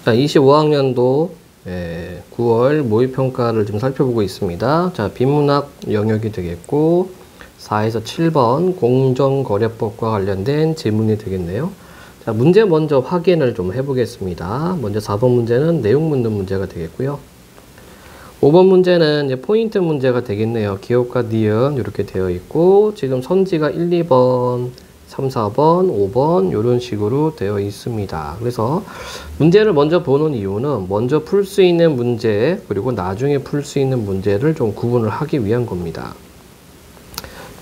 자, 25학년도 9월 모의평가를 좀 살펴보고 있습니다. 자, 비문학 영역이 되겠고 4에서 7번 공정거래법과 관련된 지문이 되겠네요. 자, 문제 먼저 확인을 좀 해보겠습니다. 먼저 4번 문제는 내용 묻는 문제가 되겠고요. 5번 문제는 이제 포인트 문제가 되겠네요. 기억과 니은 이렇게 되어 있고 지금 선지가 1, 2번, 3, 4번, 5번 이런 식으로 되어 있습니다. 그래서 문제를 먼저 보는 이유는 먼저 풀 수 있는 문제 그리고 나중에 풀 수 있는 문제를 좀 구분을 하기 위한 겁니다.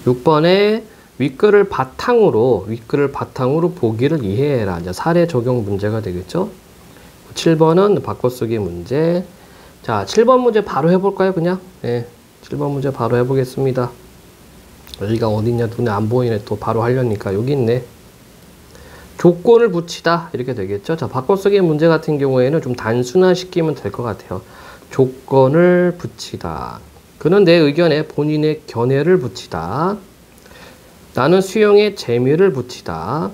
6번에 윗글을 바탕으로 보기를 이해해라. 이제 사례 적용 문제가 되겠죠. 7번은 바꿔쓰기 문제. 자, 7번 문제 바로 해볼까요? 그냥? 네, 7번 문제 바로 해보겠습니다. 여기가 어딨냐? 눈에 안 보이네. 또 바로 하려니까. 여기 있네. 조건을 붙이다. 이렇게 되겠죠. 자, 바꿔쓰기 문제 같은 경우에는 좀 단순화시키면 될 것 같아요. 조건을 붙이다. 그는 내 의견에 본인의 견해를 붙이다. 나는 수영에 재미를 붙이다.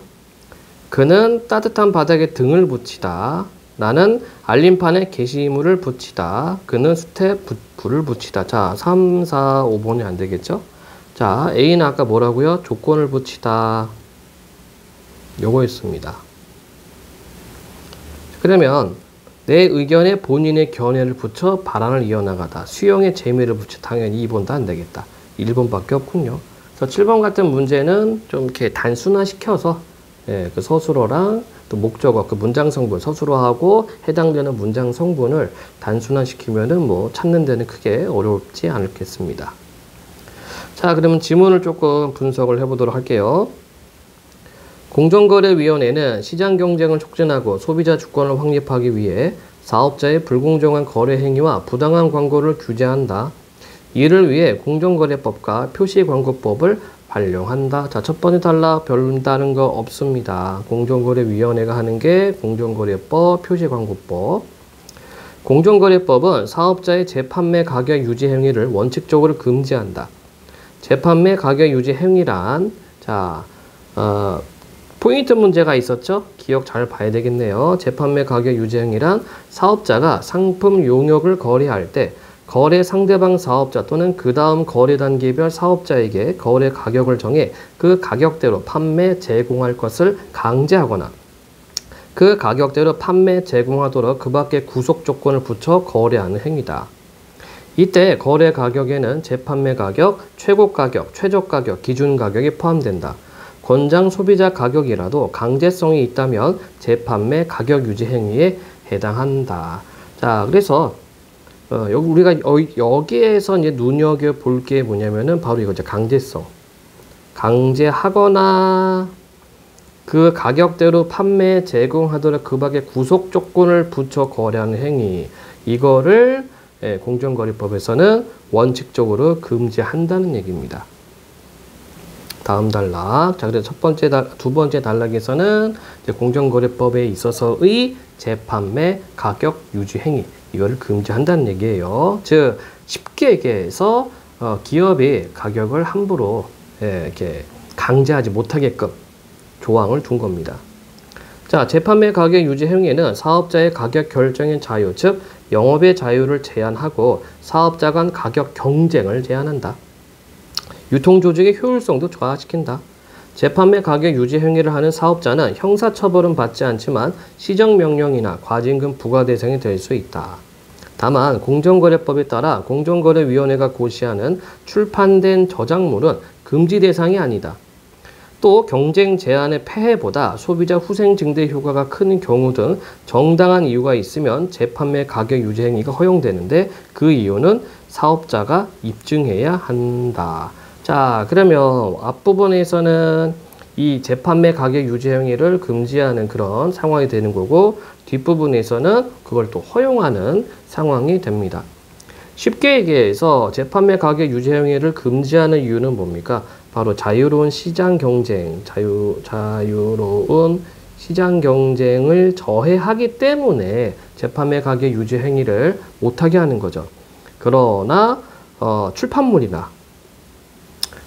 그는 따뜻한 바닥에 등을 붙이다. 나는 알림판에 게시물을 붙이다. 그는 숯에 불을 붙이다. 자, 3, 4, 5번이 안 되겠죠? 자, A는 아까 뭐라고요? 조건을 붙이다. 요거였습니다. 그러면 내 의견에 본인의 견해를 붙여 발언을 이어나가다. 수영에 재미를 붙여 당연히 2번도 안 되겠다. 1번밖에 없군요. 그래서 7번 같은 문제는 좀 이렇게 단순화시켜서 그 서술어랑 또 목적어, 그 문장 성분, 서술어하고 해당되는 문장 성분을 단순화시키면은 뭐 찾는 데는 크게 어렵지 않겠습니다. 자, 그러면 지문을 조금 분석을 해보도록 할게요. 공정거래위원회는 시장 경쟁을 촉진하고 소비자 주권을 확립하기 위해 사업자의 불공정한 거래 행위와 부당한 광고를 규제한다. 이를 위해 공정거래법과 표시광고법을 발령한다. 자, 첫 번째 달라 별다른 거 없습니다. 공정거래위원회가 하는 게 공정거래법, 표시광고법. 공정거래법은 사업자의 재판매 가격 유지 행위를 원칙적으로 금지한다. 재판매 가격 유지 행위란, 자, 포인트 문제가 있었죠? 기억 잘 봐야 되겠네요. 재판매 가격 유지 행위란 사업자가 상품 용역을 거래할 때 거래 상대방 사업자 또는 그 다음 거래 단계별 사업자에게 거래 가격을 정해 그 가격대로 판매 제공할 것을 강제하거나 그 가격대로 판매 제공하도록 그 밖에 구속 조건을 붙여 거래하는 행위다. 이때 거래 가격에는 재판매 가격, 최고 가격, 최저 가격, 기준 가격이 포함된다. 권장 소비자 가격이라도 강제성이 있다면 재판매 가격 유지 행위에 해당한다. 자, 그래서 우리가 여기에서 이제 눈여겨볼 게 뭐냐면은 바로 이거죠. 강제성. 강제하거나 그 가격대로 판매 제공하도록 그 밖에 구속 조건을 붙여 거래하는 행위. 이거를 공정거래법에서는 원칙적으로 금지한다는 얘기입니다. 다음 단락. 자, 그래서 두 번째 단락에서는 이제 공정거래법에 있어서의 재판매 가격 유지 행위. 이거를 금지한다는 얘기예요. 즉, 쉽게 얘기해서 기업이 가격을 함부로 이렇게 강제하지 못하게끔 조항을 둔 겁니다. 자, 재판매 가격 유지 행위는 사업자의 가격 결정의 자유, 즉 영업의 자유를 제한하고 사업자 간 가격 경쟁을 제한한다. 유통조직의 효율성도 저하시킨다. 재판매 가격 유지 행위를 하는 사업자는 형사처벌은 받지 않지만 시정명령이나 과징금 부과 대상이 될 수 있다. 다만 공정거래법에 따라 공정거래위원회가 고시하는 출판된 저작물은 금지 대상이 아니다. 또 경쟁 제한의 폐해보다 소비자 후생 증대 효과가 큰 경우 등 정당한 이유가 있으면 재판매 가격 유지 행위가 허용되는데 그 이유는 사업자가 입증해야 한다. 자, 그러면 앞부분에서는 이 재판매 가격 유지 행위를 금지하는 그런 상황이 되는 거고 뒷부분에서는 그걸 또 허용하는 상황이 됩니다. 쉽게 얘기해서 재판매 가격 유지 행위를 금지하는 이유는 뭡니까? 바로 자유로운 시장 경쟁, 자유로운 시장 경쟁을 저해하기 때문에 재판매 가격 유지 행위를 못하게 하는 거죠. 그러나 출판물이나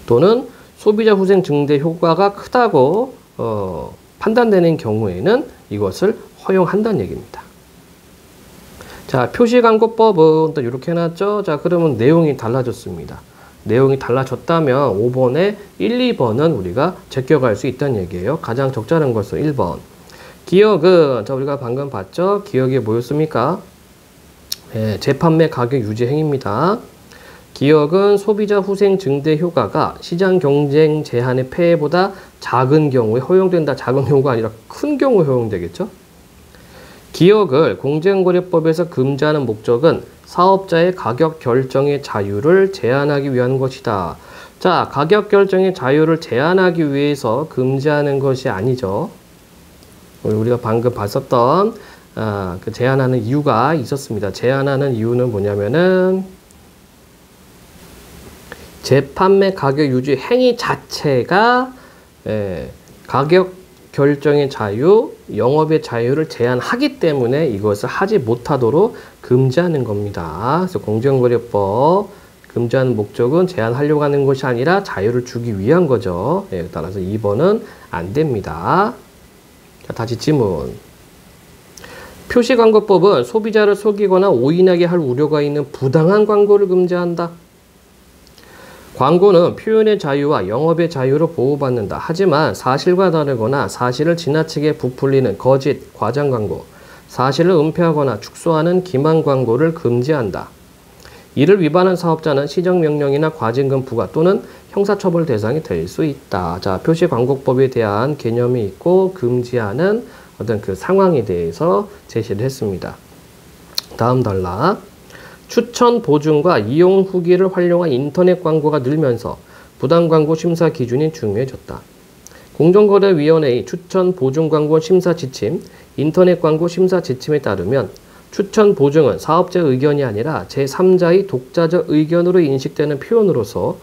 또는 소비자 후생 증대 효과가 크다고 판단되는 경우에는 이것을 허용한다는 얘기입니다. 자, 표시광고법은 또 이렇게 해놨죠. 자, 그러면 내용이 달라졌습니다. 내용이 달라졌다면 5번에 1, 2번은 우리가 제껴갈 수 있다는 얘기예요. 가장 적절한 것은 1번. 기억은, 자, 우리가 방금 봤죠? 기억이 뭐였습니까? 네, 재판매 가격 유지 행위입니다. 기억은 소비자 후생 증대 효과가 시장 경쟁 제한의 폐해보다 작은 경우에 허용된다. 작은 경우가 아니라 큰 경우에 허용되겠죠? 기억을 공정거래법에서 금지하는 목적은 사업자의 가격 결정의 자유를 제한하기 위한 것이다. 자, 가격 결정의 자유를 제한하기 위해서 금지하는 것이 아니죠. 우리가 방금 봤었던 그 제한하는 이유가 있었습니다. 제한하는 이유는 뭐냐면은 재판매 가격 유지 행위 자체가 가격 결정의 자유, 영업의 자유를 제한하기 때문에 이것을 하지 못하도록 금지하는 겁니다. 그래서 공정거래법 금지하는 목적은 제한하려고 하는 것이 아니라 자유를 주기 위한 거죠. 따라서 2번은 안 됩니다. 자, 다시 지문. 표시광고법은 소비자를 속이거나 오인하게 할 우려가 있는 부당한 광고를 금지한다. 광고는 표현의 자유와 영업의 자유를 보호받는다. 하지만 사실과 다르거나 사실을 지나치게 부풀리는 거짓, 과장 광고, 사실을 은폐하거나 축소하는 기만 광고를 금지한다. 이를 위반한 사업자는 시정명령이나 과징금 부과 또는 형사처벌 대상이 될 수 있다. 자, 표시광고법에 대한 개념이 있고 금지하는 어떤 그 상황에 대해서 제시를 했습니다. 다음 단락. 추천 보증과 이용 후기를 활용한 인터넷 광고가 늘면서 부당 광고 심사 기준이 중요해졌다. 공정거래위원회의 추천 보증 광고 심사 지침, 인터넷 광고 심사 지침에 따르면 추천 보증은 사업자의 의견이 아니라 제3자의 독자적 의견으로 인식되는 표현으로서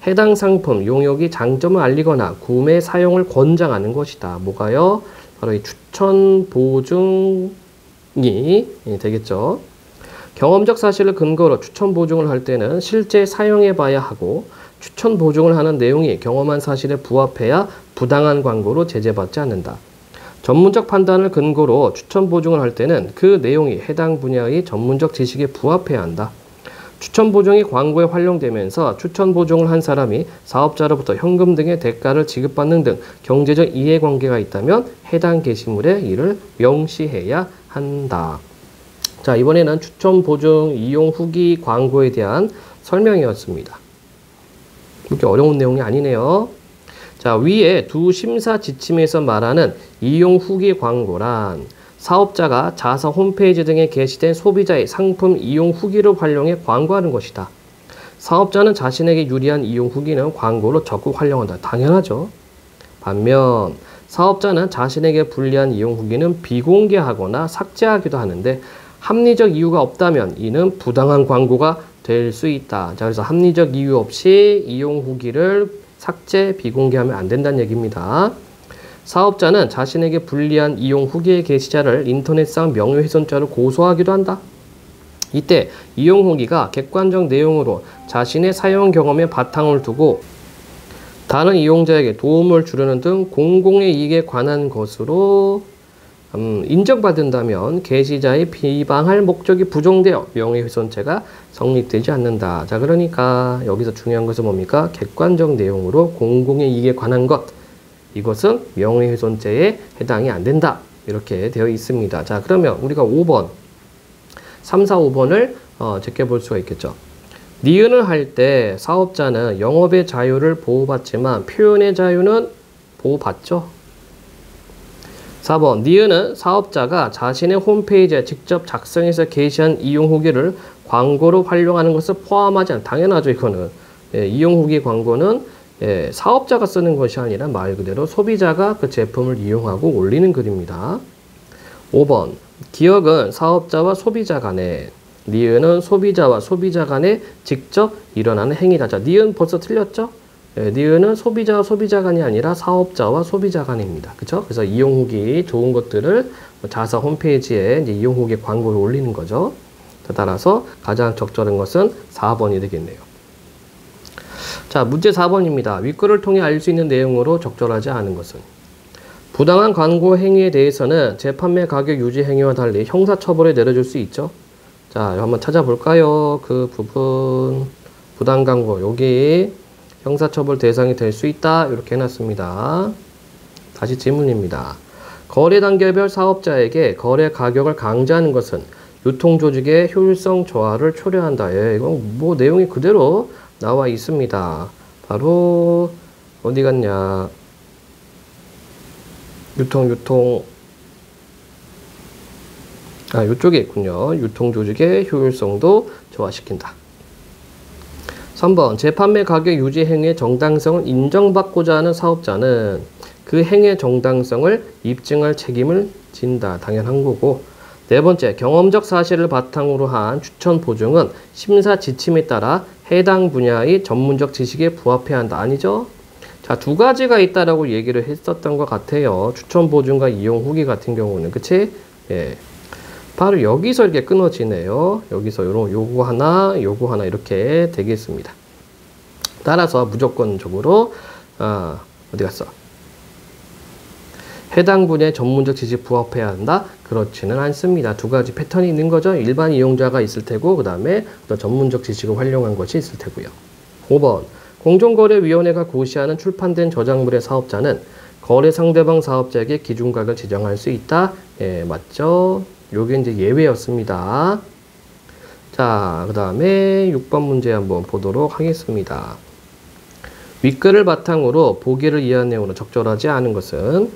해당 상품 용역이 장점을 알리거나 구매 사용을 권장하는 것이다. 뭐가요? 바로 이 추천 보증이 되겠죠. 경험적 사실을 근거로 추천 보증을 할 때는 실제 사용해 봐야 하고 추천 보증을 하는 내용이 경험한 사실에 부합해야 부당한 광고로 제재받지 않는다. 전문적 판단을 근거로 추천 보증을 할 때는 그 내용이 해당 분야의 전문적 지식에 부합해야 한다. 추천 보증이 광고에 활용되면서 추천 보증을 한 사람이 사업자로부터 현금 등의 대가를 지급받는 등 경제적 이해관계가 있다면 해당 게시물에 이를 명시해야 한다. 자, 이번에는 추천 보증 이용 후기 광고에 대한 설명이었습니다. 그렇게 어려운 내용이 아니네요. 자, 위에 두 심사 지침에서 말하는 이용 후기 광고란 사업자가 자사 홈페이지 등에 게시된 소비자의 상품 이용 후기를 활용해 광고하는 것이다. 사업자는 자신에게 유리한 이용 후기는 광고로 적극 활용한다. 당연하죠. 반면 사업자는 자신에게 불리한 이용 후기는 비공개하거나 삭제하기도 하는데 합리적 이유가 없다면 이는 부당한 광고가 될 수 있다. 자, 그래서 합리적 이유 없이 이용 후기를 삭제, 비공개하면 안 된다는 얘기입니다. 사업자는 자신에게 불리한 이용 후기의 게시자를 인터넷상 명예훼손죄로 고소하기도 한다. 이때 이용 후기가 객관적 내용으로 자신의 사용 경험에 바탕을 두고 다른 이용자에게 도움을 주려는 등 공공의 이익에 관한 것으로 인정받는다면 게시자의 비방할 목적이 부정되어 명예훼손죄가 성립되지 않는다. 자, 그러니까 여기서 중요한 것은 뭡니까? 객관적 내용으로 공공의 이익에 관한 것. 이것은 명예훼손죄에 해당이 안 된다. 이렇게 되어 있습니다. 자, 그러면 우리가 5번, 3, 4, 5번을 제껴볼 수가 있겠죠. 니은을 할 때 사업자는 영업의 자유를 보호받지만 표현의 자유는 보호받죠. 4번, 니은은 사업자가 자신의 홈페이지에 직접 작성해서 게시한 이용 후기를 광고로 활용하는 것을 포함하지 않다. 당연하죠, 이거는. 이용 후기 광고는 사업자가 쓰는 것이 아니라 말 그대로 소비자가 그 제품을 이용하고 올리는 글입니다. 5번, 기억은 사업자와 소비자 간에, 니은은 소비자와 소비자 간에 직접 일어나는 행위다. 자, 니은 벌써 틀렸죠? 니은은 소비자와 소비자 간이 아니라 사업자와 소비자 간입니다. 그쵸? 그래서 이용 후기 좋은 것들을 자사 홈페이지에 이제 이용 후기 광고를 올리는 거죠. 따라서 가장 적절한 것은 4번이 되겠네요. 자, 문제 4번입니다. 윗글을 통해 알 수 있는 내용으로 적절하지 않은 것은 부당한 광고 행위에 대해서는 재판매 가격 유지 행위와 달리 형사처벌에 내려줄 수 있죠. 자, 한번 찾아볼까요? 그 부분. 부당광고. 여기 형사처벌 대상이 될 수 있다. 이렇게 해놨습니다. 다시 질문입니다. 거래 단계별 사업자에게 거래 가격을 강제하는 것은 유통조직의 효율성 저하를 초래한다. 예, 이건 뭐 내용이 그대로 나와 있습니다. 바로 어디 갔냐? 이쪽에 있군요. 유통조직의 효율성도 저하시킨다. 3번 재판매 가격 유지 행위의 정당성을 인정받고자 하는 사업자는 그 행위의 정당성을 입증할 책임을 진다. 당연한 거고. 네 번째, 경험적 사실을 바탕으로 한 추천 보증은 심사 지침에 따라 해당 분야의 전문적 지식에 부합해야 한다. 아니죠? 자, 두 가지가 있다라고 얘기를 했었던 것 같아요. 추천 보증과 이용 후기 같은 경우는. 그치? 예. 바로 여기서 이렇게 끊어지네요. 여기서 요거 하나 이렇게 되겠습니다. 따라서 무조건적으로, 어디 갔어? 해당 분야의 전문적 지식 부합해야 한다? 그렇지는 않습니다. 두 가지 패턴이 있는 거죠. 일반 이용자가 있을 테고, 그 다음에 전문적 지식을 활용한 것이 있을 테고요. 5번. 공정거래위원회가 고시하는 출판된 저작물의 사업자는 거래 상대방 사업자에게 기준가격을 지정할 수 있다? 예, 맞죠? 요게 이제 예외였습니다. 자, 그 다음에 6번 문제 한번 보도록 하겠습니다. 윗글을 바탕으로 보기를 이해한 내용으로 적절하지 않은 것은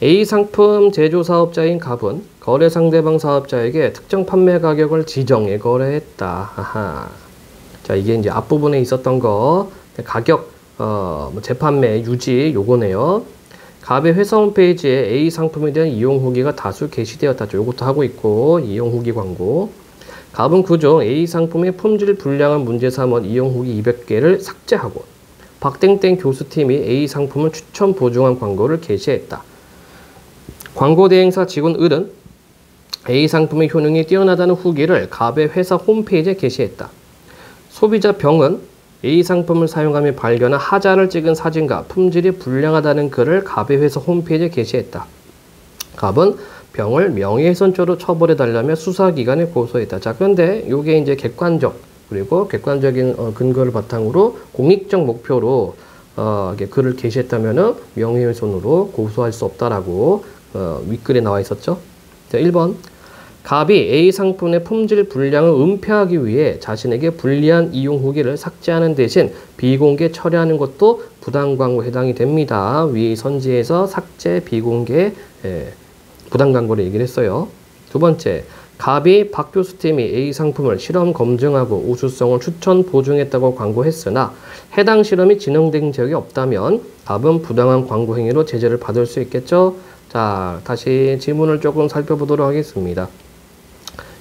A 상품 제조 사업자인 갑은 거래 상대방 사업자에게 특정 판매 가격을 지정해 거래했다. 아하. 자, 이게 이제 앞부분에 있었던 거 가격 재판매 유지 요거네요. 갑의 회사 홈페이지에 A 상품에 대한 이용 후기가 다수 게시되었다. 요것도 하고 있고 이용 후기 광고. 갑은 그중 A 상품의 품질 불량한 문제 삼은 이용 후기 200개를 삭제하고 박땡땡 교수팀이 A 상품을 추천 보증한 광고를 게시했다. 광고 대행사 직원 을은 A 상품의 효능이 뛰어나다는 후기를 갑의 회사 홈페이지에 게시했다. 소비자 병은 A 상품을 사용하며 발견한 하자를 찍은 사진과 품질이 불량하다는 글을 갑의 회사 홈페이지에 게시했다. 갑은 병을 명예훼손죄로 처벌해달라며 수사기관에 고소했다. 자, 그런데 이게 이제 객관적인 근거를 바탕으로 공익적 목표로 글을 게시했다면은 명예훼손으로 고소할 수 없다라고 윗글에 나와 있었죠. 자, 1번. 갑이 A 상품의 품질 불량을 은폐하기 위해 자신에게 불리한 이용 후기를 삭제하는 대신 비공개 처리하는 것도 부당광고에 해당이 됩니다. 위 선지에서 삭제, 비공개, 부당광고를 얘기를 했어요. 두 번째, 갑이 박 교수팀이 A 상품을 실험 검증하고 우수성을 추천 보증했다고 광고했으나 해당 실험이 진행된 적이 없다면 갑은 부당한 광고 행위로 제재를 받을 수 있겠죠. 자, 다시 지문을 조금 살펴보도록 하겠습니다.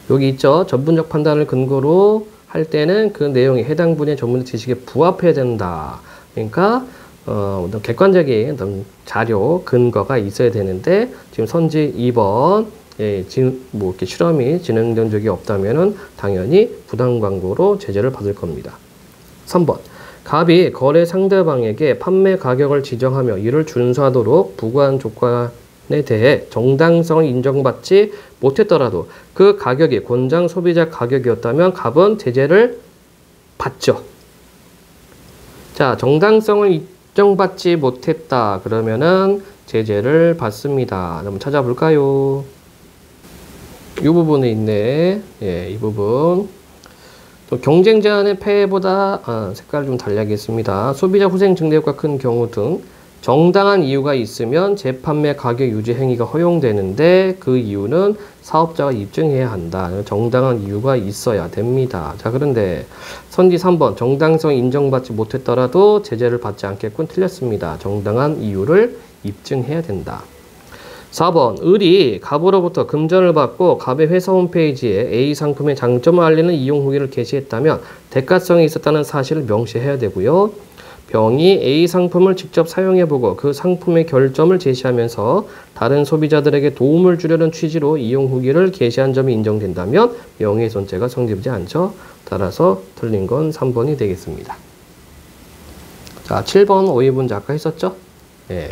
여기 있죠. 전문적 판단을 근거로 할 때는 그 내용이 해당 분야의 전문적 지식에 부합해야 된다. 그러니까 어떤 객관적인 어떤 자료, 근거가 있어야 되는데 지금 선지 2번 지금 뭐 이렇게 실험이 진행된 적이 없다면은 당연히 부당 광고로 제재를 받을 겁니다. 3번. 갑이 거래 상대방에게 판매 가격을 지정하며 이를 준수하도록 부과한 조건에 대해 정당성을 인정받지 못했더라도 그 가격이 권장 소비자 가격이었다면 갑은 제재를 받죠. 자, 정당성을 인정받지 못했다. 그러면은 제재를 받습니다. 한번 찾아볼까요? 이 부분에 있네. 예, 이 부분. 또 경쟁 제한의 폐해보다 색깔을 좀 달리하겠습니다. 소비자 후생 증대 효과 큰 경우 등 정당한 이유가 있으면 재판매 가격 유지 행위가 허용되는데 그 이유는 사업자가 입증해야 한다. 정당한 이유가 있어야 됩니다. 자, 그런데 선지 3번 정당성 인정받지 못했더라도 제재를 받지 않겠군. 틀렸습니다. 정당한 이유를 입증해야 된다. 4번 을이 갑으로부터 금전을 받고 갑의 회사 홈페이지에 A 상품의 장점을 알리는 이용 후기를 게시했다면 대가성이 있었다는 사실을 명시해야 되고요. 병이 A 상품을 직접 사용해보고 그 상품의 결점을 제시하면서 다른 소비자들에게 도움을 주려는 취지로 이용 후기를 게시한 점이 인정된다면 명예훼손죄가 성립되지 않죠. 따라서 틀린 건 3번이 되겠습니다. 자, 7번 오해문제 아까 했었죠? 예.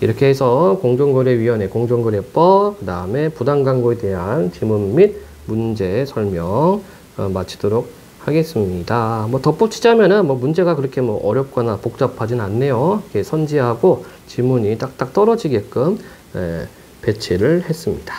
이렇게 해서 공정거래위원회 공정거래법, 그 다음에 부당광고에 대한 지문 및 문제 설명 마치도록 하겠습니다. 뭐 덧붙이자면은 뭐 문제가 그렇게 뭐 어렵거나 복잡하진 않네요. 이렇게 선지하고 지문이 딱딱 떨어지게끔 배치를 했습니다.